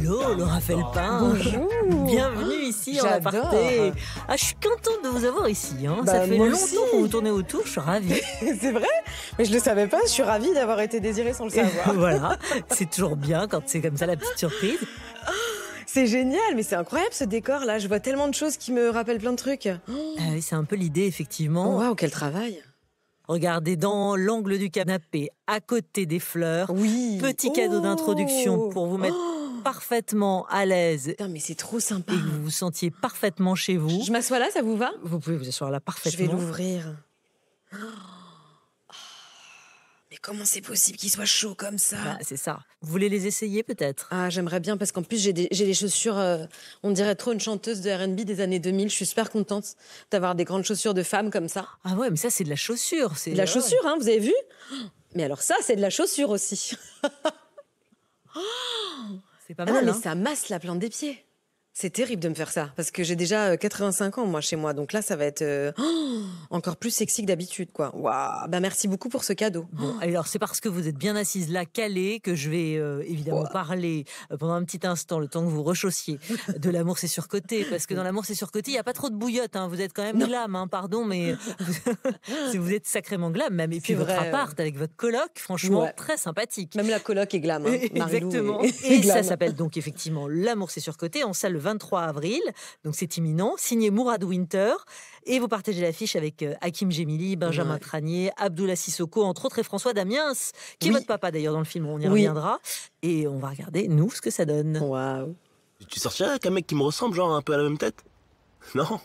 Hello, Laura Felpin. Bonjour. Bienvenue ici en J'adore. aparté. Ah, je suis contente de vous avoir ici. Hein. Ça fait moi longtemps aussi. qu'on vous tournait autour, je suis ravie. C'est vrai? Mais je le savais pas, je suis ravie d'avoir été désirée sans le savoir. Voilà, c'est toujours bien quand c'est comme ça la petite surprise. C'est génial, mais c'est incroyable ce décor là. Je vois tellement de choses qui me rappellent plein de trucs. Oui, c'est un peu l'idée, effectivement. Waouh, quel travail. Regardez dans l'angle du canapé, à côté des fleurs. Oui. Petit cadeau d'introduction pour vous mettre parfaitement à l'aise Putain, mais c'est trop sympa. et que vous vous sentiez parfaitement chez vous. Je m'assois là, ça vous va? Vous pouvez vous asseoir là Je parfaitement. vais l'ouvrir. Mais comment c'est possible qu'il soit chaud comme ça? Bah, c'est ça. Vous voulez les essayer peut-être? Ah, j'aimerais bien parce qu'en plus j'ai les chaussures, on dirait trop une chanteuse de R&B des années 2000. Je suis super contente d'avoir des grandes chaussures de femme comme ça. Ah ouais, mais ça c'est de la chaussure. C'est De la chaussure, hein, vous avez vu? Mais alors ça, c'est de la chaussure aussi. C'est pas Ah non, mal. mais Hein. ça masse la plante des pieds. C'est terrible de me faire ça, parce que j'ai déjà 85 ans, moi, chez moi. Donc là, ça va être encore plus sexy que d'habitude, quoi. Waouh, bah merci beaucoup pour ce cadeau. Bon, alors c'est parce que vous êtes bien assise là, calée, que je vais évidemment Wow. parler pendant un petit instant, le temps que vous rechaussiez, de l'amour c'est surcoté. Parce que dans l'amour c'est surcoté, il n'y a pas trop de bouillotte. Hein. Vous êtes quand même Non. glam, hein, pardon, mais vous êtes sacrément glam même. Et puis C'est votre vrai. appart avec votre coloc, franchement, Ouais. très sympathique. Même la coloc est glam, hein. Marilou Exactement. est Et ça glam. s'appelle donc effectivement L'amour c'est surcoté, en salle le 23 avril, donc c'est imminent, signé Mourad Winter. Et vous partagez l'affiche avec Hakim Gemili, Benjamin Ouais. Tranier, Abdoulaye Sissoko, entre autres, et François Damiens, qui est Oui. votre papa d'ailleurs dans le film, on y Oui. reviendra. Et on va regarder, nous, ce que ça donne. Waouh. Tu sortirais avec un mec qui me ressemble, genre un peu à la même tête? Non.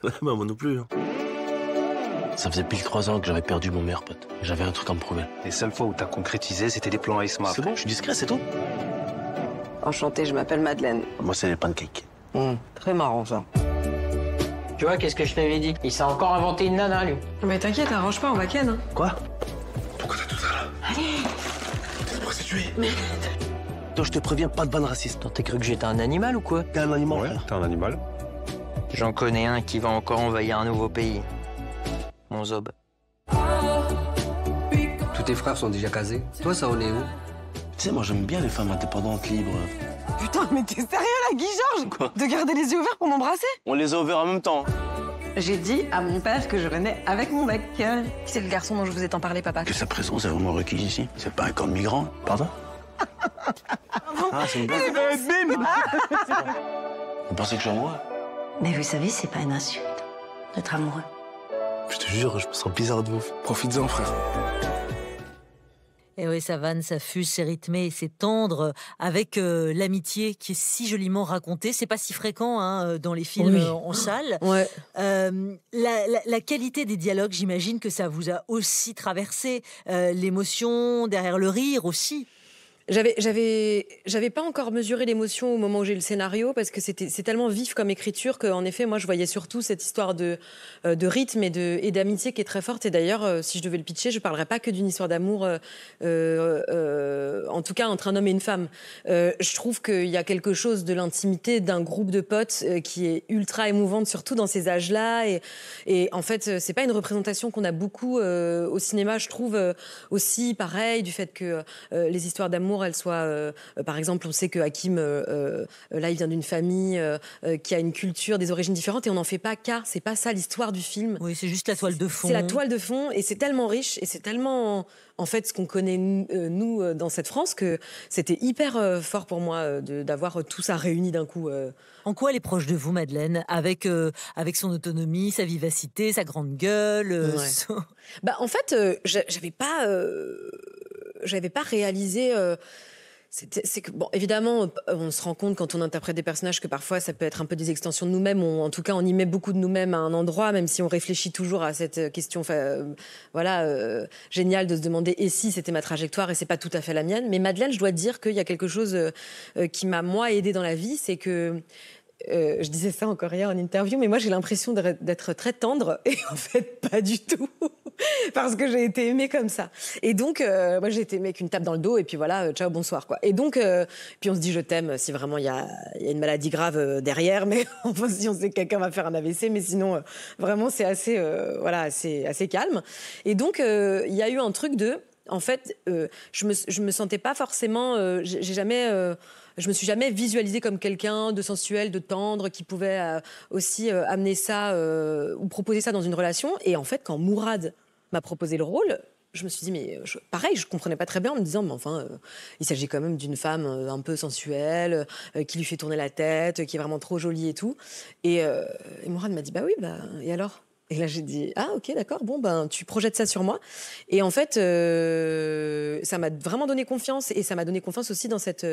Bah, moi non plus. Hein. Ça faisait pile 3 ans que j'avais perdu mon meilleur pote. J'avais un truc à me prouver. Les seules fois où t'as concrétisé, c'était des plans Ice Map. C'est bon, je suis discret, c'est tout. Enchantée, je m'appelle Madeleine. Moi, c'est les pancakes. Très marrant, ça. Tu vois, qu'est-ce que je t'avais dit? Il s'est encore inventé une nana, lui. Mais t'inquiète, arrange pas, on va ken, hein. Quoi? Pourquoi t'as tout ça là? Allez. T'es prostituée. Mais... Toi, je te préviens, pas de vanne raciste. T'as cru que j'étais un animal ou quoi? T'es un animal, Ouais, frère. t'es un animal. J'en connais un qui va encore envahir un nouveau pays. Mon zob. Tous tes frères sont déjà casés. Toi, ça en est où? Tu sais, moi, j'aime bien les femmes indépendantes, libres. Putain, mais t'es sérieux là, Guy Georges? Quoi? De garder les yeux ouverts pour m'embrasser? On les a ouverts en même temps. J'ai dit à mon père que je renais avec mon mec. C'est le garçon dont je vous ai tant parlé, papa. Que sa présence est vraiment requise ici. C'est pas un camp de migrants. Pardon? Ah, c'est une blague. Vous pensez que je suis amoureux? Mais vous savez, c'est pas une insulte d'être amoureux. Je te jure, je me sens bizarre de ouf. Profites-en, frère. Et oui, ça vanne, ça fuse, c'est rythmé et c'est tendre, avec l'amitié qui est si joliment racontée. C'est pas si fréquent hein, dans les films Oui. en salle. Ouais. La qualité des dialogues, j'imagine que ça vous a aussi traversé. L'émotion derrière le rire aussi. J'avais pas encore mesuré l'émotion au moment où j'ai le scénario parce que c'est tellement vif comme écriture qu'en effet moi je voyais surtout cette histoire de rythme et d'amitié qui est très forte. Et d'ailleurs si je devais le pitcher, je parlerais pas que d'une histoire d'amour en tout cas entre un homme et une femme. Je trouve qu'il y a quelque chose de l'intimité d'un groupe de potes qui est ultra émouvante, surtout dans ces âges-là. Et en fait c'est pas une représentation qu'on a beaucoup au cinéma, je trouve aussi pareil du fait que les histoires d'amour elle soit, par exemple, on sait que Hakim, là, il vient d'une famille qui a une culture, des origines différentes, et on n'en fait pas cas. C'est pas ça l'histoire du film. Oui, c'est juste la toile de fond. C'est la toile de fond, et c'est tellement riche, et c'est tellement, en fait, ce qu'on connaît nous dans cette France que c'était hyper fort pour moi d'avoir tout ça réuni d'un coup. En quoi elle est proche de vous, Madeleine, avec son autonomie, sa vivacité, sa grande gueule Ouais. Bah, en fait, j'avais pas réalisé. C'est que, bon, évidemment, on se rend compte quand on interprète des personnages que parfois ça peut être un peu des extensions de nous-mêmes, ou en tout cas on y met beaucoup de nous-mêmes à un endroit, même si on réfléchit toujours à cette question géniale de se demander et si c'était ma trajectoire, et c'est pas tout à fait la mienne. Mais Madeleine, je dois dire qu'il y a quelque chose qui m'a, moi, aidée dans la vie, c'est que je disais ça encore hier en interview, mais moi j'ai l'impression d'être très tendre, et en fait pas du tout, parce que j'ai été aimée comme ça. Et donc moi j'ai été aimée avec une tape dans le dos, et puis voilà, ciao, bonsoir quoi. Et donc puis on se dit je t'aime si vraiment il y a une maladie grave derrière, mais enfin si on sait que quelqu'un va faire un AVC, mais sinon vraiment c'est assez assez calme. Et donc il y a eu un truc de En fait, je me sentais pas forcément... je me suis jamais visualisée comme quelqu'un de sensuel, de tendre, qui pouvait aussi amener ça ou proposer ça dans une relation. Et en fait, quand Mourad m'a proposé le rôle, je me suis dit, mais pareil, je comprenais pas très bien en me disant, mais enfin, il s'agit quand même d'une femme un peu sensuelle, qui lui fait tourner la tête, qui est vraiment trop jolie et tout. Et Mourad m'a dit, bah oui, et alors ? Et là, j'ai dit, ah ok, d'accord, bon, tu projettes ça sur moi. Et en fait, ça m'a vraiment donné confiance, et ça m'a donné confiance aussi dans cette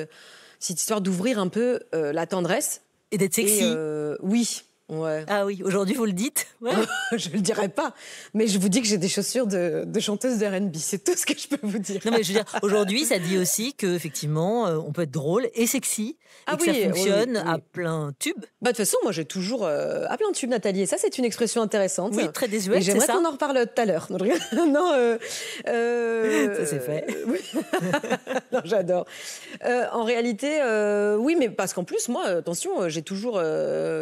histoire d'ouvrir un peu la tendresse. Et d'être sexy. Oui. Ouais. Ah oui, aujourd'hui vous le dites. Ouais. Je le dirai pas, mais je vous dis que j'ai des chaussures de chanteuse de R&B, c'est tout ce que je peux vous dire. Non mais je veux dire, aujourd'hui ça dit aussi que effectivement on peut être drôle et sexy et que ça fonctionne à plein tube. De toute façon, moi j'ai toujours à plein tube, Nathalie, et ça c'est une expression intéressante. Oui, très désuète, c'est ça. J'aimerais qu'on en reparle tout à l'heure. Non, ça c'est fait. Oui. Non, j'adore. En réalité, oui, mais parce qu'en plus, moi, attention, j'ai toujours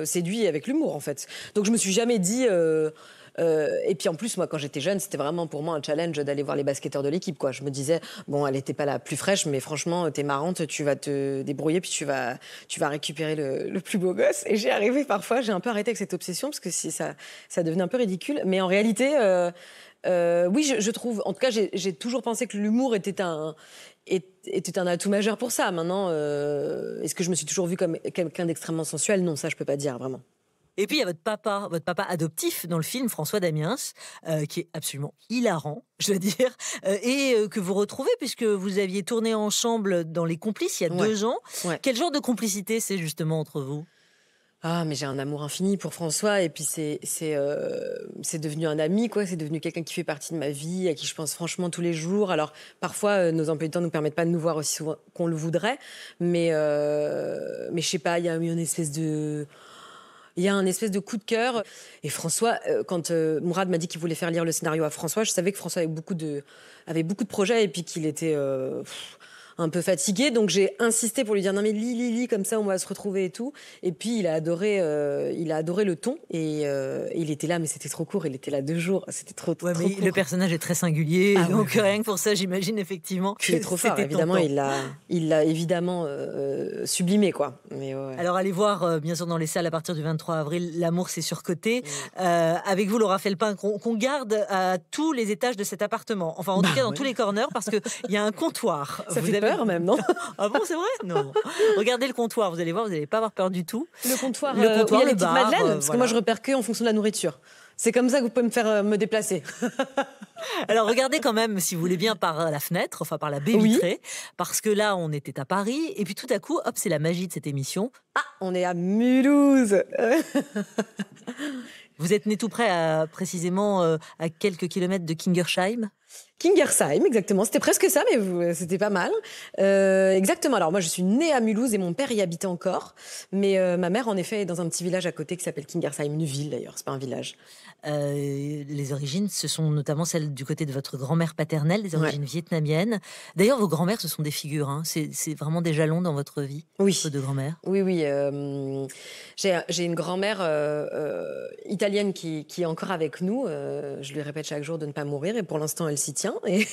séduit avec l'humour, en fait. Donc, je me suis jamais dit... et puis en plus, moi, quand j'étais jeune, c'était vraiment pour moi un challenge d'aller voir les basketteurs de l'équipe, quoi. Je me disais, bon, elle n'était pas la plus fraîche, mais franchement, t'es marrante, tu vas te débrouiller, puis tu vas récupérer le plus beau gosse. Et j'ai un peu arrêté avec cette obsession, parce que ça devenait un peu ridicule. Mais en réalité, oui, je trouve, en tout cas, j'ai toujours pensé que l'humour était un atout majeur pour ça. Maintenant, est-ce que je me suis toujours vue comme quelqu'un d'extrêmement sensuel ? Non, ça, je peux pas dire, vraiment. Et puis il y a votre papa adoptif dans le film, François Damiens, qui est absolument hilarant, je dois dire, et que vous retrouvez puisque vous aviez tourné ensemble dans Les Complices il y a 2 ans. Ouais. Quel genre de complicité c'est justement entre vous ? Ah, mais j'ai un amour infini pour François, et puis c'est devenu un ami, quoi. C'est devenu quelqu'un qui fait partie de ma vie, à qui je pense franchement tous les jours. Alors parfois nos emplois du temps nous permettent pas de nous voir aussi souvent qu'on le voudrait, mais je sais pas, il y a eu une espèce de coup de cœur. Et François, quand Mourad m'a dit qu'il voulait faire lire le scénario à François, je savais que François avait beaucoup de projets, et puis qu'il était un peu fatigué, donc j'ai insisté pour lui dire non mais lis, comme ça on va se retrouver et tout. Et puis il a adoré le ton, et il était là, mais c'était trop court, il était là 2 jours, c'était trop court. Le personnage est très singulier, donc rien que pour ça j'imagine effectivement qu'il est trop fort. Évidemment, il l'a évidemment sublimé, quoi. Mais ouais. Alors allez voir bien sûr dans les salles à partir du 23 avril, L'amour c'est surcoté. Avec vous Laura Felpin, qu'on garde à tous les étages de cet appartement, enfin en tout cas dans tous les corners, parce que il y a un comptoir. Ça fait peur même, non? Ah bon, c'est vrai? Non. Regardez le comptoir, vous allez voir, vous n'allez pas avoir peur du tout. Le comptoir, où il y a les petites madeleines, parce que moi je repère que en fonction de la nourriture. C'est comme ça que vous pouvez me faire me déplacer. Alors regardez quand même, si vous voulez bien, par la fenêtre, enfin par la baie vitrée, parce que là on était à Paris, et puis tout à coup, hop, c'est la magie de cette émission. Ah, on est à Mulhouse. Vous êtes né tout près, précisément à quelques kilomètres de Kingersheim. Kingersheim, exactement. C'était presque ça, mais c'était pas mal. Exactement. Alors moi, je suis née à Mulhouse et mon père y habitait encore. Mais ma mère, en effet, est dans un petit village à côté qui s'appelle Kingersheim, une ville d'ailleurs, c'est pas un village. Les origines, ce sont notamment celles du côté de votre grand-mère paternelle, des origines vietnamiennes. D'ailleurs, vos grand-mères, ce sont des figures. Hein. C'est vraiment des jalons dans votre vie, oui. Vos 2 grand-mères. Oui. J'ai une grand-mère italienne qui est encore avec nous. Je lui répète chaque jour de ne pas mourir, et pour l'instant, elle s'y tient. Et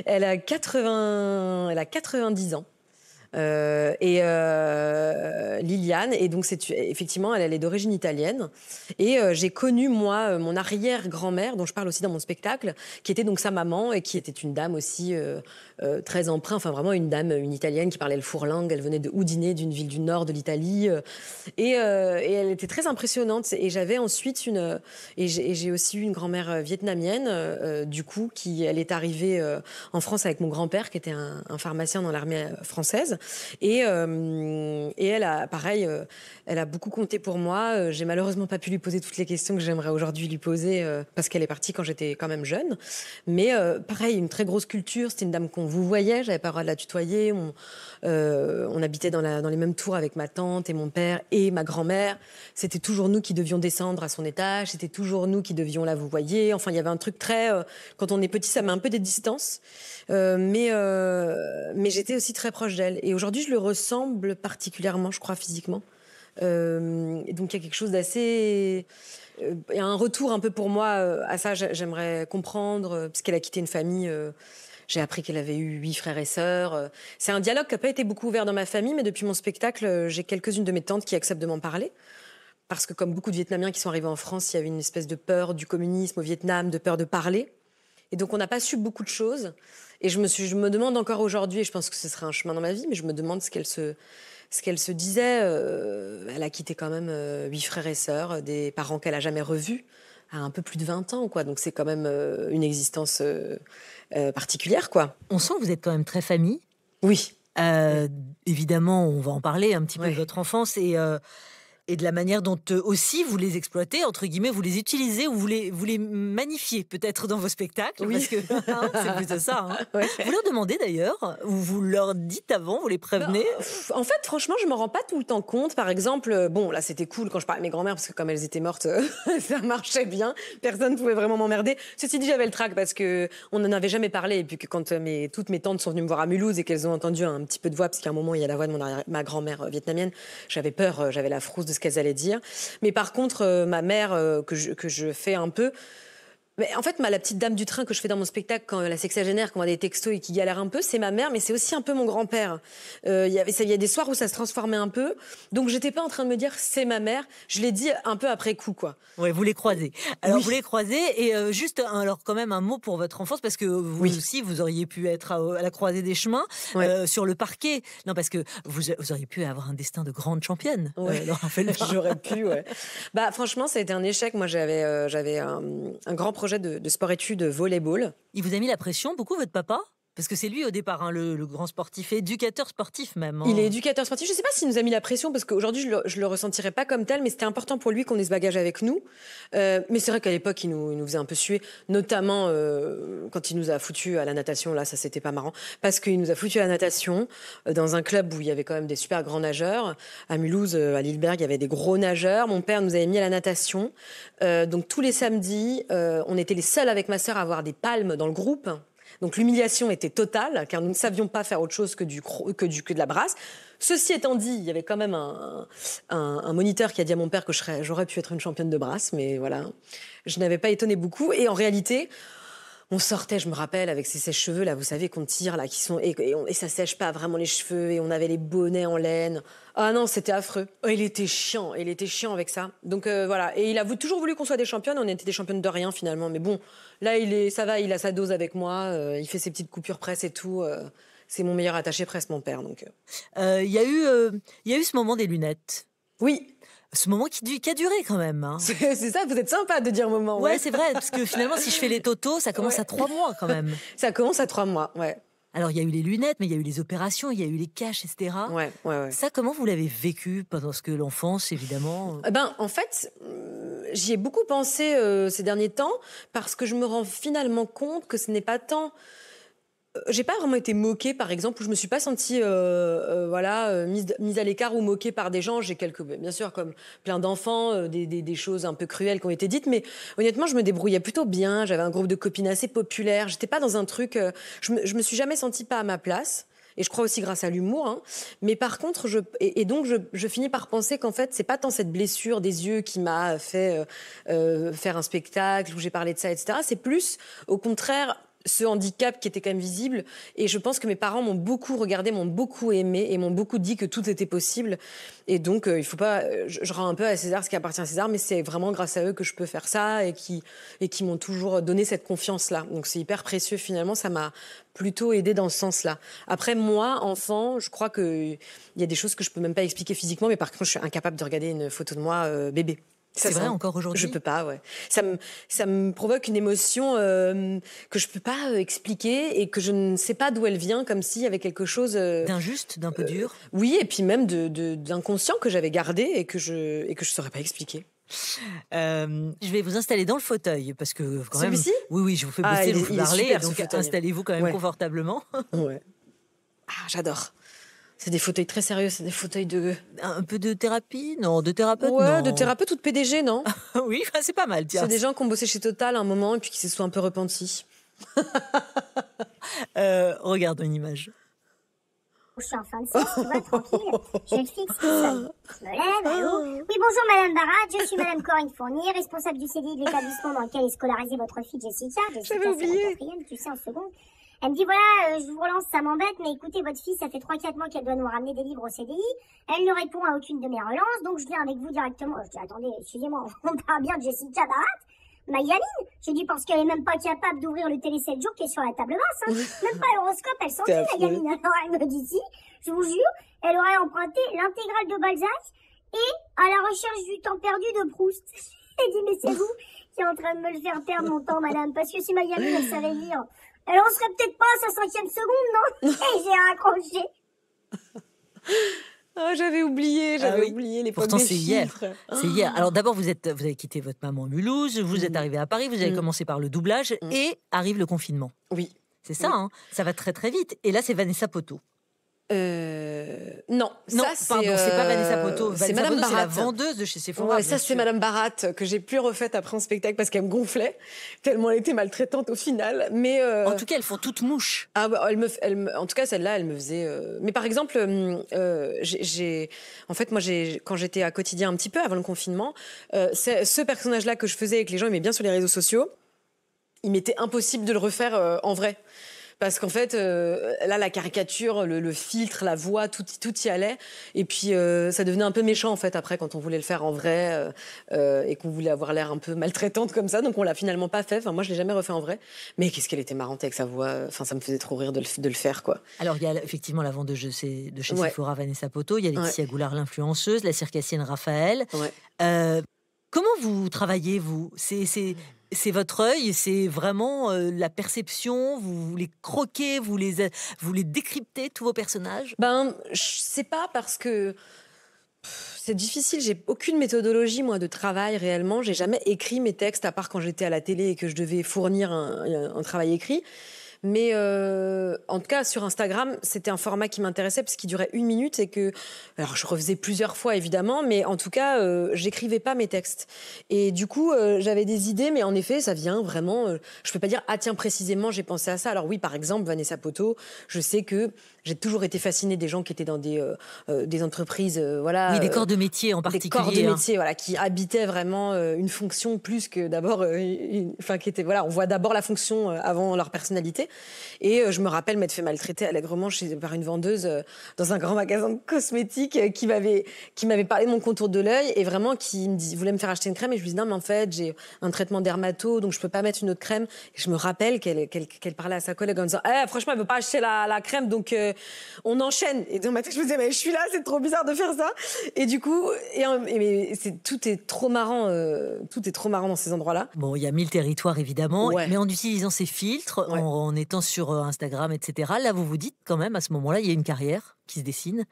elle a 90 ans. Liliane, et donc effectivement elle est d'origine italienne, et j'ai connu moi mon arrière-grand-mère dont je parle aussi dans mon spectacle, qui était donc sa maman, et qui était une dame aussi très empreinte, enfin vraiment une italienne qui parlait le fourlang. Elle venait de Udine, d'une ville du nord de l'Italie, et elle était très impressionnante. Et j'avais ensuite j'ai aussi eu une grand-mère vietnamienne, du coup, elle est arrivée en France avec mon grand-père qui était un pharmacien dans l'armée française. Et elle a, pareil, elle a beaucoup compté pour moi. J'ai malheureusement pas pu lui poser toutes les questions que j'aimerais aujourd'hui lui poser, parce qu'elle est partie quand j'étais quand même jeune. Mais pareil, une très grosse culture. C'était une dame qu'on vous voyait, j'avais pas le droit de la tutoyer. On habitait dans les mêmes tours avec ma tante et mon père et ma grand-mère. C'était toujours nous qui devions descendre à son étage. C'était toujours nous qui devions la vouvoyer. Enfin, il y avait un truc très... quand on est petit, ça met un peu des distances. Mais j'étais aussi très proche d'elle. Et aujourd'hui, je le ressemble particulièrement, je crois, physiquement. Et donc, il y a quelque chose d'assez... Il y a un retour un peu pour moi à ça. J'aimerais comprendre, parce qu'elle a quitté une famille J'ai appris qu'elle avait eu 8 frères et sœurs. C'est un dialogue qui n'a pas été beaucoup ouvert dans ma famille, mais depuis mon spectacle, j'ai quelques-unes de mes tantes qui acceptent de m'en parler. Parce que comme beaucoup de Vietnamiens qui sont arrivés en France, il y avait une espèce de peur du communisme au Vietnam, de peur de parler. Et donc on n'a pas su beaucoup de choses. Et je me demande encore aujourd'hui, et je pense que ce serait un chemin dans ma vie, mais je me demande ce qu'elle se disait. Elle a quitté quand même 8 frères et sœurs, des parents qu'elle a jamais revus, à un peu plus de 20 ans, quoi. Donc c'est quand même une existence particulière, quoi. On sent que vous êtes quand même très famille. Oui. Évidemment, on va en parler un petit peu Ouais. de votre enfance et de la manière dont aussi vous les exploitez, entre guillemets, vous les utilisez ou vous les magnifiez peut-être dans vos spectacles. Oui. Parce que c'est plutôt ça. Hein. Ouais. Vous leur demandez d'ailleurs, ou vous leur dites avant, vous les prévenez. En fait, franchement, je m'en rends pas tout le temps compte. Par exemple, bon, là, c'était cool quand je parlais à mes grand-mères, parce que comme elles étaient mortes, ça marchait bien. Personne ne pouvait vraiment m'emmerder. Ceci dit, j'avais le trac parce que on n'en avait jamais parlé. Et puis que quand toutes mes tantes sont venues me voir à Mulhouse et qu'elles ont entendu un petit peu de voix, parce qu'à un moment, il y a la voix de ma grand-mère vietnamienne, j'avais peur, j'avais la frousse de ce qu'elles allaient dire. Mais par contre, ma mère, que je fais un peu... Mais en fait, la petite dame du train que je fais dans mon spectacle, quand la sexagénaire, qui envoie des textos et qui galère un peu, c'est ma mère, mais c'est aussi un peu mon grand-père. Il y a des soirs où ça se transformait un peu. Donc, j'étais pas en train de me dire c'est ma mère. Je l'ai dit un peu après coup, quoi. Ouais, vous les croisez. Alors, Oui. vous les croisez et juste, alors quand même un mot pour votre enfance, parce que vous Oui. aussi, vous auriez pu être à la croisée des chemins, Ouais. sur le parquet. Non, parce que vous auriez pu avoir un destin de grande championne. Ouais. Laura Felpin. J'aurais pu, ouais. Bah, franchement, ça a été un échec. Moi, j'avais un grand projet de sport-études volleyball. Il vous a mis la pression beaucoup, votre papa? Parce que c'est lui au départ, hein, le grand sportif, éducateur sportif même. Hein. Il est éducateur sportif. Je ne sais pas s'il nous a mis la pression, parce qu'aujourd'hui, je le ressentirais pas comme tel, mais c'était important pour lui qu'on ait ce bagage avec nous. Mais c'est vrai qu'à l'époque, il nous faisait un peu suer, notamment quand il nous a foutus à la natation. Là, ça, c'était pas marrant, parce qu'il nous a foutus à la natation dans un club où il y avait quand même des super grands nageurs. À Mulhouse, à Lilleberg, il y avait des gros nageurs. Mon père nous avait mis à la natation. Donc, tous les samedis, on était les seuls avec ma sœur à avoir des palmes dans le groupe. Donc l'humiliation était totale, car nous ne savions pas faire autre chose que de la brasse. Ceci étant dit, il y avait quand même un moniteur qui a dit à mon père que j'aurais pu être une championne de brasse, mais voilà, je n'avais pas étonné beaucoup. Et en réalité, on sortait, je me rappelle, avec ces sèche-cheveux, là, vous savez, qu'on tire, là, et ça sèche pas vraiment les cheveux, et on avait les bonnets en laine. Ah non, c'était affreux. Oh, il était chiant avec ça. Donc voilà, et il a toujours voulu qu'on soit des championnes, on était des championnes de rien finalement, mais bon, là, ça va, il a sa dose avec moi, il fait ses petites coupures presse et tout, c'est mon meilleur attaché presse, mon père, donc... Il y a eu ce moment des lunettes. Oui. Ce moment qui a duré quand même. Hein. C'est ça, vous êtes sympa de dire moment. Ouais, c'est vrai, parce que finalement, si je fais les totos, ça commence à 3 mois quand même. Ça commence à 3 mois, ouais. Alors, il y a eu les lunettes, mais il y a eu les opérations, il y a eu les caches, etc. Ouais. Ça, comment vous l'avez vécu pendant que l'enfance, évidemment En fait, j'y ai beaucoup pensé ces derniers temps, parce que je me rends finalement compte que ce n'est pas tant... J'ai pas vraiment été moquée, par exemple, ou je me suis pas sentie mise à l'écart ou moquée par des gens. J'ai bien sûr, comme plein d'enfants, des choses un peu cruelles qui ont été dites, mais honnêtement, je me débrouillais plutôt bien. J'avais un groupe de copines assez populaire. J'étais pas dans un truc... je me suis jamais sentie pas à ma place. Et je crois aussi grâce à l'humour. Hein. Mais par contre, donc je finis par penser qu'en fait, c'est pas tant cette blessure des yeux qui m'a fait faire un spectacle où j'ai parlé de ça, etc. C'est plus, au contraire, ce handicap qui était quand même visible. Et je pense que mes parents m'ont beaucoup regardé, m'ont beaucoup aimé et m'ont beaucoup dit que tout était possible. Et donc, il faut pas... Je rends un peu à César ce qui appartient à César, mais c'est vraiment grâce à eux que je peux faire ça et qui m'ont toujours donné cette confiance-là. Donc, c'est hyper précieux, finalement. Ça m'a plutôt aidé dans ce sens-là. Après, moi, enfant, je crois qu'il y a des choses que je peux même pas expliquer physiquement, mais par contre, je suis incapable de regarder une photo de moi bébé. C'est vrai, encore aujourd'hui? Je peux pas, ouais. Ça me provoque une émotion que je peux pas expliquer et que je ne sais pas d'où elle vient, comme s'il y avait quelque chose... d'injuste, d'un peu dur? Oui, et puis même d'inconscient que j'avais gardé et que je saurais pas expliquer. Je vais vous installer dans le fauteuil, parce que quand même... Celui-ci? Oui, je vous fais bosser, je vous parler, donc installez-vous quand même confortablement. Ouais. Ah, j'adore. C'est des fauteuils très sérieux, c'est des fauteuils de... Un peu de thérapie? Non, de thérapeute? Ouais, non. de thérapeute ou de PDG, non? Oui, c'est pas mal, tiens. C'est des gens qui ont bossé chez Total à un moment et puis qui se sont un peu repentis. Regarde une image. Je suis en fin de séance, tu vois, tranquille. Je fixe tout seul. Je me lève, allô? Oui, bonjour Madame Barat, je suis Madame Corinne Fournier, responsable du CDI de l'établissement dans lequel est scolarisée votre fille Jessica. J'avais oublié. C'est en 4e, tu sais, en seconde. Elle me dit, voilà, je vous relance, ça m'embête, mais écoutez, votre fille, ça fait 3-4 mois qu'elle doit nous ramener des livres au CDI. Elle ne répond à aucune de mes relances, donc je viens avec vous directement. Je dis, attendez, excusez-moi, on parle bien de Jessica Barat, ma gamine. Je dis, parce qu'elle est même pas capable d'ouvrir le télé 7 jours qui est sur la table basse. Hein. Même pas l'horoscope, elle s'en fout, la gamine. Alors elle me dit, si, je vous jure, elle aurait emprunté l'intégrale de Balzac et à la recherche du temps perdu de Proust. Elle dit, mais c'est vous qui est en train de me le faire perdre mon temps, madame, parce que si ma gamine, elle savait lire, elle en serait peut-être pas à sa 5e seconde, non? Et j'ai raccroché. Oh, j'avais oublié les Pourtant, premiers c'est hier. filtres. C'est hier. Alors d'abord, vous avez quitté votre maman Mulhouse, vous êtes arrivé à Paris, vous avez commencé par le doublage et arrive le confinement. Oui. C'est ça, hein, ça va très très vite. Et là, c'est Vanessa Poto. Non, Non, ça, pardon, c'est pas Vanessa Poto. C'est Vanessa Madame Poto, c'est la Barat. vendeuse de chez Sephora. Ouais, ça, c'est Madame Barat, que j'ai plus refaite après en spectacle parce qu'elle me gonflait, tellement elle était maltraitante au final. Mais En tout cas, elles font toutes mouches. ah, bah, en tout cas, celle-là, elle me faisait. Mais par exemple, en fait, moi, quand j'étais à Quotidien un petit peu avant le confinement, ce personnage-là que je faisais et que les gens aimaient bien sur les réseaux sociaux, il m'était impossible de le refaire en vrai. Parce qu'en fait, là, la caricature, le filtre, la voix, tout y allait. Et puis, ça devenait un peu méchant, en fait, après, quand on voulait le faire en vrai et qu'on voulait avoir l'air un peu maltraitante comme ça. Donc, on l'a finalement pas fait. Enfin, moi, je l'ai jamais refait en vrai. Mais qu'est-ce qu'elle était marrante avec sa voix. Enfin, ça me faisait trop rire de le faire, quoi. Alors, il y a effectivement la vendeuse de chez Ouais. Sephora, Vanessa Poto. Il y a Laetitia Goulard, l'influenceuse, la circassienne Raphaël. Ouais. Comment vous travaillez, vous ? C'est votre œil, c'est vraiment la perception, vous les croquez, vous les décryptez, tous vos personnages ? Ben, je sais pas parce que c'est difficile. J'ai aucune méthodologie, moi, de travail réellement. J'ai jamais écrit mes textes à part quand j'étais à la télé et que je devais fournir un travail écrit. Mais en tout cas, sur Instagram, c'était un format qui m'intéressait parce qu'il durait 1 minute et que... Alors, je refaisais plusieurs fois, évidemment, mais en tout cas, j'écrivais pas mes textes. Et du coup, j'avais des idées, mais en effet, ça vient vraiment... je peux pas dire, ah tiens, précisément, j'ai pensé à ça. Alors oui, par exemple, Vanessa Poto, je sais que j'ai toujours été fascinée des gens qui étaient dans des entreprises, voilà... Oui, des corps de métier en particulier. Des corps de métier, voilà, qui habitaient vraiment une fonction plus que d'abord... Enfin, qui était... Voilà, on voit d'abord la fonction avant leur personnalité. Et je me rappelle m'être fait maltraiter allègrement par une vendeuse dans un grand magasin de cosmétiques qui m'avait parlé de mon contour de l'œil et vraiment qui voulait me faire acheter une crème et je lui dis non mais en fait j'ai un traitement dermato donc je peux pas mettre une autre crème. Et je me rappelle qu'elle parlait à sa collègue en disant franchement elle veut pas acheter la crème donc on enchaîne. Et dans ma tête je me disais mais je suis là, c'est trop bizarre de faire ça. Et du coup tout est trop marrant dans ces endroits-là. Bon, il y a 1000 territoires évidemment, Ouais. mais en utilisant ces filtres, Ouais. en étant sur Instagram, etc. Là, vous vous dites quand même à ce moment-là, il y a une carrière qui se dessine.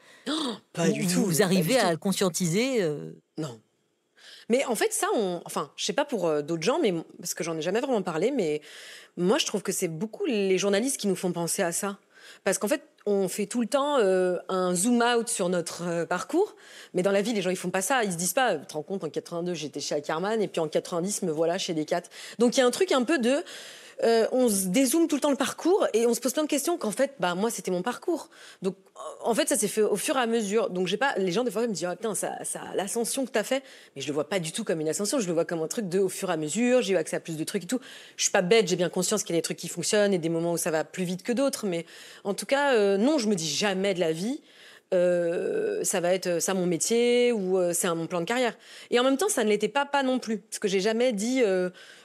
Pas du tout. Vous pas arrivez du tout. à le conscientiser. Non. Mais en fait, ça, enfin, je sais pas pour d'autres gens, mais parce que j'en ai jamais vraiment parlé, mais moi, je trouve que c'est beaucoup les journalistes qui nous font penser à ça. Parce qu'en fait, on fait tout le temps un zoom out sur notre parcours, mais dans la vie, les gens ils font pas ça. Ils se disent pas, tu te rends compte, en 82, j'étais chez Ackerman, et puis en 90, me voilà chez Decat. Donc il y a un truc un peu de on se dézoome tout le temps le parcours et on se pose plein de questions qu'en fait, bah moi c'était mon parcours. Donc en fait ça s'est fait au fur et à mesure. Donc j'ai pas, les gens des fois me disent ah putain ça l'ascension que t'as fait, mais je le vois pas du tout comme une ascension. Je le vois comme un truc de au fur et à mesure. J'ai eu accès à plus de trucs et tout. Je suis pas bête, j'ai bien conscience qu'il y a des trucs qui fonctionnent et des moments où ça va plus vite que d'autres. Mais en tout cas non, je me dis jamais de la vie. Ça va être ça mon métier ou c'est mon plan de carrière. Et en même temps, ça ne l'était pas non plus. Parce que j'ai jamais dit...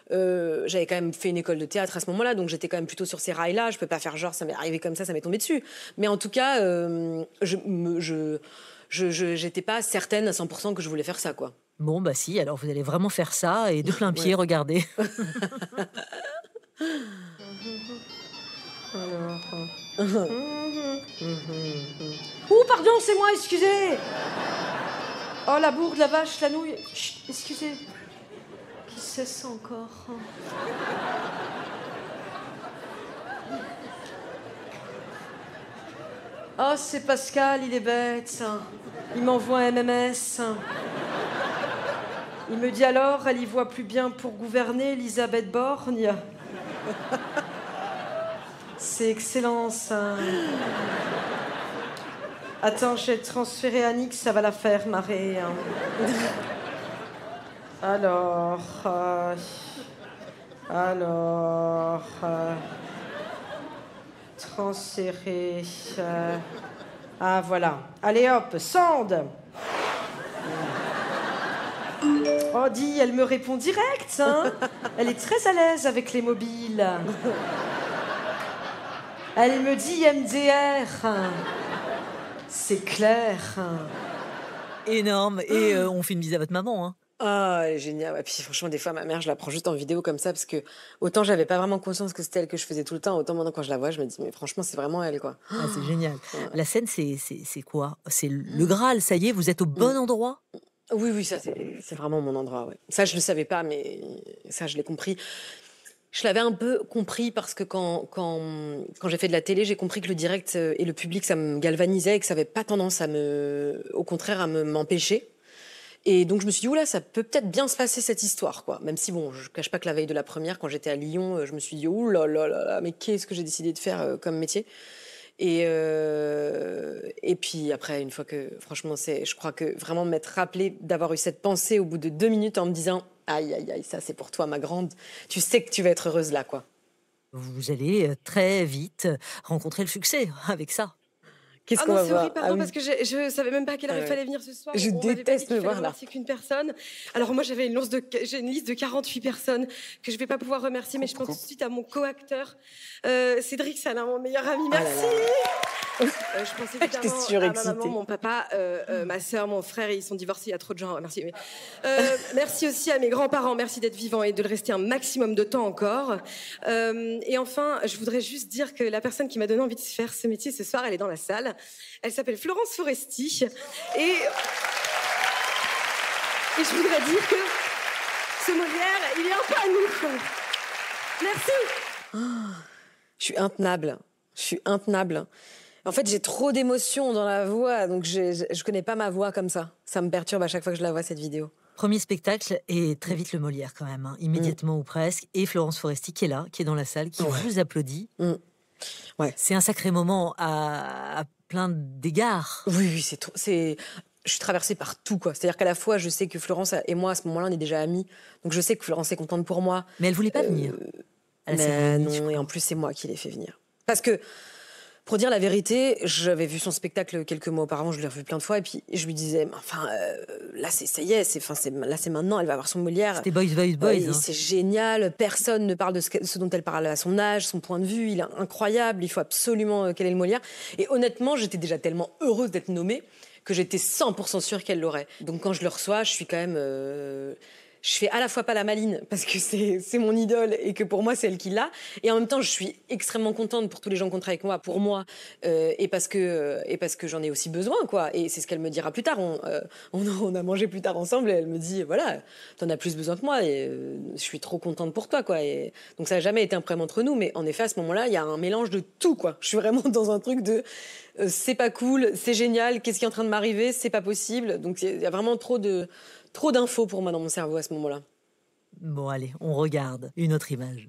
j'avais quand même fait une école de théâtre à ce moment-là, donc j'étais quand même plutôt sur ces rails-là. Je peux pas faire genre, ça m'est arrivé comme ça m'est tombé dessus. Mais en tout cas, j'étais pas certaine à 100% que je voulais faire ça, quoi. Bon, bah si, alors vous allez vraiment faire ça et de plein pied, regardez. Oh, pardon, c'est moi, excusez. Oh, la bourde, la vache, la nouille. Chut, excusez. Qui c'est ça encore? Oh, c'est Pascal, il est bête, ça. Il m'envoie un MMS. Il me dit alors, elle y voit plus bien pour gouverner, Elisabeth Borgne. C'est excellent, ça. Attends, je vais transférer à Nix, ça va la faire marrer. Hein. Alors... Transférer. Ah, voilà. Allez hop, Sand. Oh, dis, elle me répond direct, hein. Elle est très à l'aise avec les mobiles. Elle me dit MDR. C'est clair. Énorme. Et on fait une bise à votre maman. Hein. Ah, elle est géniale. Et puis franchement, des fois, ma mère, je la prends juste en vidéo comme ça parce que autant j'avais pas vraiment conscience que c'était elle que je faisais tout le temps, autant maintenant quand je la vois, je me dis mais franchement, c'est vraiment elle, quoi. Ah, c'est génial. Ouais. La scène, c'est quoi? C'est le Graal, ça y est, vous êtes au bon endroit? Oui, ça c'est vraiment mon endroit, ouais. Ça, je le savais pas, mais ça, je l'ai compris. Je l'avais un peu compris parce que quand j'ai fait de la télé, j'ai compris que le direct et le public, ça me galvanisait et que ça avait pas tendance au contraire, à m'empêcher. Et donc je me suis dit, oula, ça peut peut-être bien se passer cette histoire, quoi. Même si, bon, je cache pas que la veille de la première, quand j'étais à Lyon, je me suis dit, oula, là, mais qu'est-ce que j'ai décidé de faire comme métier? Et puis après, une fois que, franchement, je crois que vraiment m'être rappelé d'avoir eu cette pensée au bout de 2 minutes en me disant, aïe, ça c'est pour toi, ma grande. Tu sais que tu vas être heureuse là, quoi. Vous allez très vite rencontrer le succès avec ça. Qu'est-ce qu'on non, va c'est voir? horrible, pardon, Ah oui. parce que je savais même pas à quelle heure il Ouais. fallait venir ce soir. Je On m'avait pas déteste dit qu'il me fallait voir là. remercier qu'une personne. Alors moi, j'avais j'ai une liste de 48 personnes que je vais pas pouvoir remercier, mais je pense tout de suite à mon co-acteur, Cédric Salin, mon meilleur ami. Ah là Merci. Je pense J'étais évidemment à ma surexcitée. maman, mon papa, ma sœur, mon frère, ils sont divorcés, il y a trop de gens, merci. Mais, merci aussi à mes grands-parents, merci d'être vivants et de le rester un maximum de temps encore. Et enfin, je voudrais juste dire que la personne qui m'a donné envie de faire ce métier ce soir, elle est dans la salle. Elle s'appelle Florence Foresti. Et je voudrais dire que ce Molière, il est un peu à nous, quoi. Merci. Je suis intenable. En fait, j'ai trop d'émotions dans la voix, donc je connais pas ma voix comme ça. Ça me perturbe à chaque fois que je la vois, cette vidéo. Premier spectacle et très vite le Molière quand même, hein, immédiatement ou presque. Et Florence Foresti qui est là, qui est dans la salle, qui vous applaudit. Ouais. C'est un sacré moment à plein d'égards. Oui, je suis traversée par tout, quoi. C'est-à-dire qu'à la fois, je sais que Florence et moi, à ce moment-là, on est déjà amis. Donc je sais que Florence est contente pour moi. Mais elle voulait pas venir. à la Mais cérémonie, je non, et crois. en plus, c'est moi qui l'ai fait venir. Parce que, pour dire la vérité, j'avais vu son spectacle quelques mois auparavant, je l'ai revu plein de fois, et puis je lui disais, enfin, là, ça y est, là, c'est maintenant, elle va avoir son Molière. C'était Boys, Boys. Et c'est génial, personne ne parle de ce dont elle parle à son âge, son point de vue, il est incroyable, il faut absolument qu'elle ait le Molière. Et honnêtement, j'étais déjà tellement heureuse d'être nommée que j'étais 100% sûre qu'elle l'aurait. Donc quand je le reçois, je suis quand même... je fais à la fois pas la maline, parce que c'est mon idole et que pour moi, c'est elle qui l'a. Et en même temps, je suis extrêmement contente pour tous les gens qui travaillent avec moi, pour moi, et parce que j'en ai aussi besoin, quoi. Et c'est ce qu'elle me dira plus tard. On a mangé plus tard ensemble et elle me dit, voilà, t'en as plus besoin que moi et je suis trop contente pour toi, quoi. Et donc ça n'a jamais été un problème entre nous, mais en effet, à ce moment-là, il y a un mélange de tout, quoi. Je suis vraiment dans un truc de c'est pas cool, c'est génial, qu'est-ce qui est en train de m'arriver, c'est pas possible. Donc il y a vraiment trop d'infos pour moi dans mon cerveau à ce moment-là. Bon, allez, on regarde une autre image.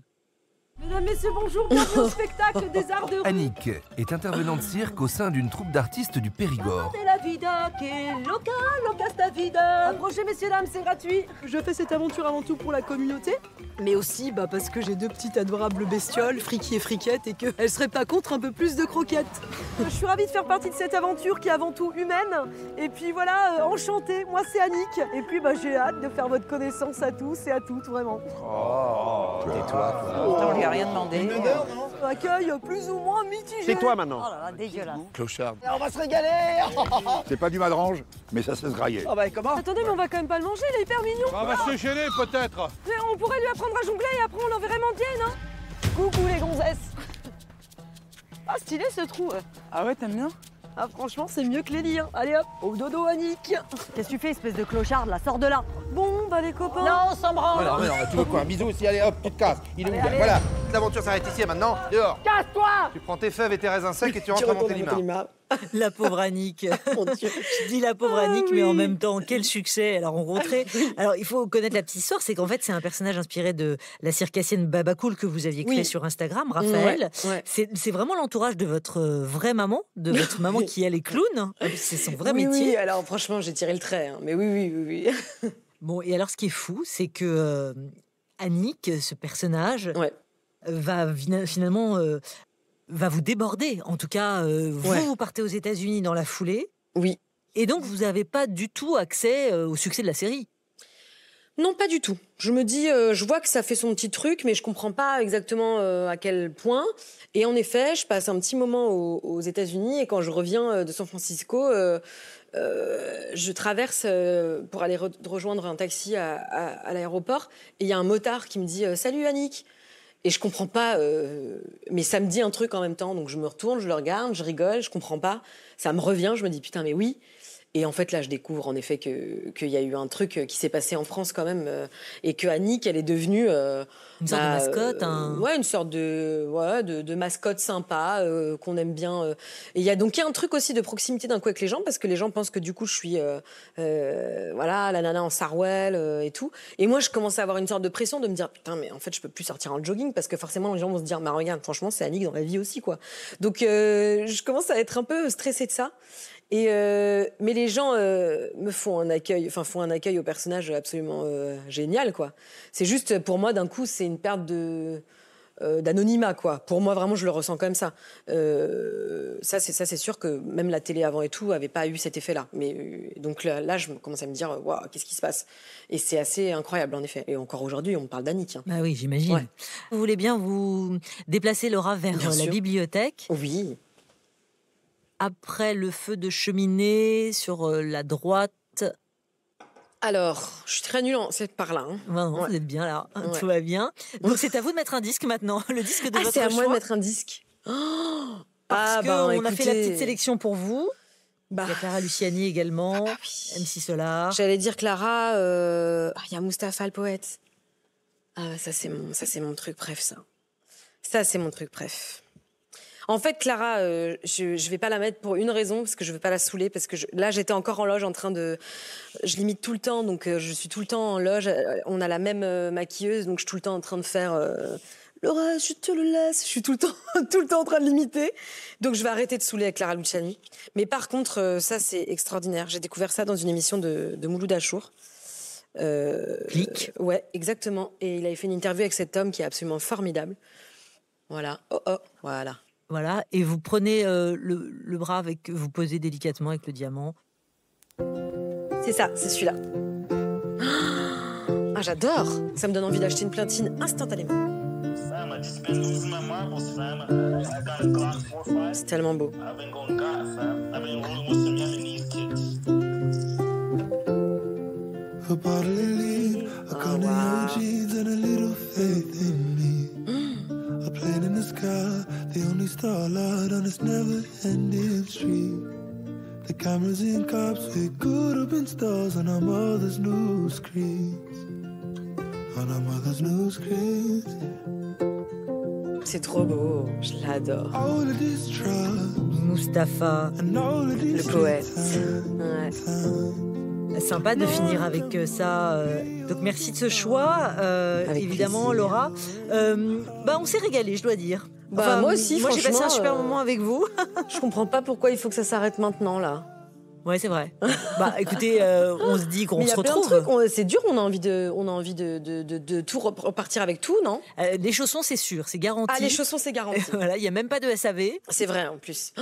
Mesdames, messieurs, bonjour, bienvenue au spectacle des arts de rue. Annick est intervenante cirque au sein d'une troupe d'artistes du Périgord. C'est la vida che loca, loca sta vida. Approchez, messieurs, dames, c'est gratuit. Je fais cette aventure avant tout pour la communauté, mais aussi parce que j'ai 2 petites adorables bestioles, Friki et Friquette, et qu'elles seraient pas contre un peu plus de croquettes. Je suis ravie de faire partie de cette aventure qui est avant tout humaine. Et puis voilà, enchantée, moi c'est Annick. Et puis j'ai hâte de faire votre connaissance à tous et à toutes, vraiment. On lui a rien demandé. Accueil plus ou moins mitigé. C'est toi maintenant. Oh là là, dégueulasse. Clochard. On va se régaler. C'est pas du madrange, mais ça se grailler. Comment? Attendez, mais on va quand même pas le manger, il est hyper mignon. On va se gêner peut-être. Mais on pourrait lui apprendre à jongler et après on l'enverrait mendier, non? Coucou les gonzesses. Ah, stylé ce trou. Ah ouais, t'aimes bien? Ah, franchement, c'est mieux que les lits. Hein. Allez hop, au dodo, Annick. Qu'est-ce que tu fais, espèce de clochard, là? Sors de là. Bon, les copains. Non, on s'en branle. Mais non, tu veux quoi? Un bisou aussi, allez hop, tu te casses. Il est où? Voilà, l'aventure s'arrête ici et maintenant, dehors. Casse-toi. Tu prends tes fèves et tes raisins secs et tu rentres à Montélimar. La pauvre Annick. Mon Dieu. Je dis la pauvre Annick, mais en même temps, quel succès elle a rencontré. Alors, il faut connaître la petite histoire, c'est qu'en fait, c'est un personnage inspiré de la circassienne Baba Cool que vous aviez créé sur Instagram, Raphaël. Ouais. C'est vraiment l'entourage de votre vraie maman, de votre maman qui, elle, est clown. C'est son vrai métier. Oui, alors franchement, j'ai tiré le trait. Hein. Mais oui. Bon, et alors, ce qui est fou, c'est que Annick, ce personnage, va finalement va vous déborder. En tout cas, vous partez aux États-Unis dans la foulée. Oui. Et donc, vous n'avez pas du tout accès au succès de la série. Non, pas du tout. Je me dis, je vois que ça fait son petit truc, mais je comprends pas exactement à quel point. Et en effet, je passe un petit moment aux États-Unis et quand je reviens de San Francisco, je traverse pour aller rejoindre un taxi à l'aéroport et il y a un motard qui me dit « Salut Annick !» Et je comprends pas, mais ça me dit un truc en même temps. Donc je me retourne, je le regarde, je rigole, je comprends pas. Ça me revient, je me dis « Putain, mais oui !» Et en fait, là, je découvre en effet qu'il y a eu un truc qui s'est passé en France quand même et que Annick, elle est devenue... une sorte de mascotte Ouais, une sorte de mascotte sympa qu'on aime bien. Et il y a un truc aussi de proximité d'un coup avec les gens parce que les gens pensent que du coup, je suis la nana en Sarwell et tout. Et moi, je commence à avoir une sorte de pression de me dire putain, mais en fait, je peux plus sortir en jogging parce que forcément, les gens vont se dire, bah regarde, franchement, c'est Annick dans la vie aussi, quoi. Donc, je commence à être un peu stressée de ça. Mais les gens me font un accueil au personnage absolument génial, quoi. C'est juste, pour moi, d'un coup, c'est une perte d'anonymat, quoi. Pour moi, vraiment, je le ressens comme ça. Ça, c'est sûr que même la télé avant et tout avait pas eu cet effet-là. Mais donc là, je commence à me dire, waouh, qu'est-ce qui se passe ? Et c'est assez incroyable, en effet. Et encore aujourd'hui, on me parle d'Annick. Hein. Bah oui, j'imagine. Ouais. Vous voulez bien vous déplacer, Laura, vers la bibliothèque ? Oui. Après le feu de cheminée, sur la droite. Alors, je suis très nulle c'est par là. Hein. Non, vous êtes bien là, tout va bien. Donc c'est à vous de mettre un disque maintenant, le disque de votre choix. C'est à moi de mettre un disque. Parce qu'on a fait la petite sélection pour vous. Il y a Clara Luciani également, MC Solar. J'allais dire Clara, il y a Mustapha le poète. Ça c'est mon truc préf, ça. Ça c'est mon truc préf. En fait, Clara, je vais pas la mettre pour une raison, parce que je veux pas la saouler, parce que là, j'étais encore en loge en train de... Je limite tout le temps, donc je suis tout le temps en loge. On a la même maquilleuse, donc je suis tout le temps en train de faire... Laura, je te le laisse. Je suis tout le temps en train de limiter. Donc je vais arrêter de saouler avec Clara Luciani. Mais par contre, ça, c'est extraordinaire. J'ai découvert ça dans une émission de Mouloud Achour. Clic. Ouais, exactement. Et il avait fait une interview avec cet homme qui est absolument formidable. Voilà. Voilà. Voilà, et vous prenez le bras, vous posez délicatement avec le diamant. C'est ça, c'est celui-là. Ah, j'adore. Ça me donne envie d'acheter une platine instantanément. C'est tellement beau. Plane in the sky, the only starlight on this never-ending street. The cameras in cops, we could have been stars on our mother's new screens. On our mother's new screens. C'est trop beau, je l'adore. Mustapha, le poète. Ouais. Sympa de finir avec ça. Donc merci de ce choix, évidemment, plaisir. Laura. On s'est régalé, je dois dire. Moi aussi, moi j'ai passé un super moment avec vous. Je comprends pas pourquoi il faut que ça s'arrête maintenant là. Ouais, c'est vrai. Écoutez, on se dit qu'on se retrouve. C'est dur, on a envie de tout repartir avec tout, non ? Les chaussons, c'est sûr, c'est garanti. Les chaussons, c'est garanti. Voilà, il y a même pas de SAV. C'est vrai en plus.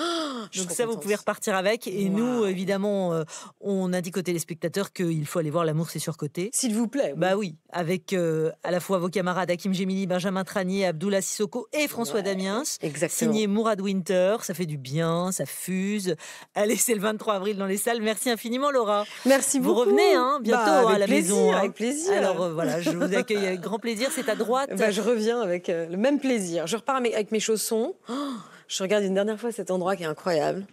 Donc ça, vous pouvez repartir avec. Et nous, évidemment, on indique aux téléspectateurs qu'il faut aller voir L'amour, c'est surcoté. S'il vous plaît. Oui. Oui, avec à la fois vos camarades Hakim Gemili, Benjamin Tranier, Abdoulaye Sissoko et François Damiens. Exactement. Signé Mourad Winter. Ça fait du bien, ça fuse. Allez, c'est le 23 avril dans les salles. Merci infiniment, Laura. Merci beaucoup. Vous revenez bientôt à la maison. Avec plaisir. Alors voilà, je vous accueille avec grand plaisir. C'est à droite. Je reviens avec le même plaisir. Je repars avec mes chaussons. Je regarde une dernière fois cet endroit qui est incroyable.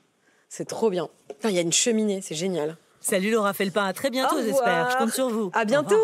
C'est trop bien. Il y a une cheminée, c'est génial. Salut Laura Felpin, à très bientôt, j'espère. Je compte sur vous. À bientôt.